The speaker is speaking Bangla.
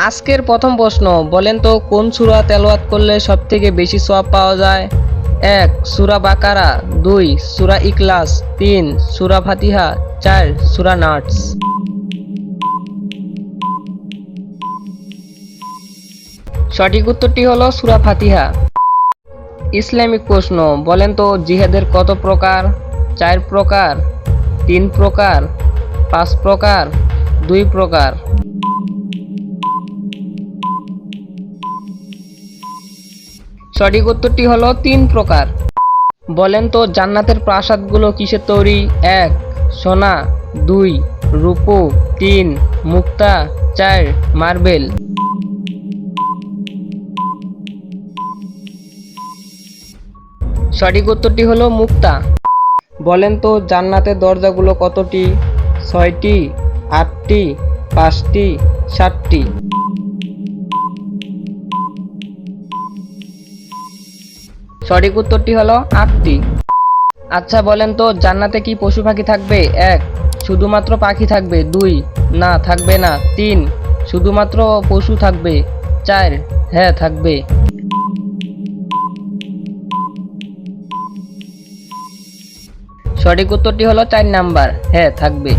আজকের প্রথম প্রশ্ন, বলেন তো কোন সূরা তেলাওয়াত করলে সবথেকে বেশি সওয়াব পাওয়া যায়? ১ সূরা বাকারা, ২ সূরা ইখলাস, ৩ সূরা ফাতিহা, ৪ সূরা নাস। সঠিক উত্তরটি হলো সূরা ফাতিহা। ইসলামিক প্রশ্ন, বলেন তো জিহাদের কত প্রকার? ৪ প্রকার, ৩ প্রকার, ৫ প্রকার, ২ প্রকার। সঠিক উত্তরটি হলো ৩ প্রকার। বলেন তো জান্নাতের প্রাসাদগুলো কিসের তৈরি? ১ সোনা, ২ রূপো, ৩ মুক্তা, ৪ মার্বেল। সঠিক উত্তরটি হলো মুক্তা। বলেন তো জান্নাতের দরজাগুলো কতটি? ৬টি, ৮টি, ৫টি, ৭টি। সঠিক উত্তরটি হলো ৮টি। আচ্ছা বলেন তো জান্নাতে কি পশু পাখি থাকবে? ১ শুধুমাত্র পাখি থাকবে, ২ না থাকবে না, ৩ শুধুমাত্র পশু থাকবে, ৪ হ্যাঁ থাকবে। সঠিক উত্তরটি হলো ৪ নাম্বার, হ্যাঁ থাকবে।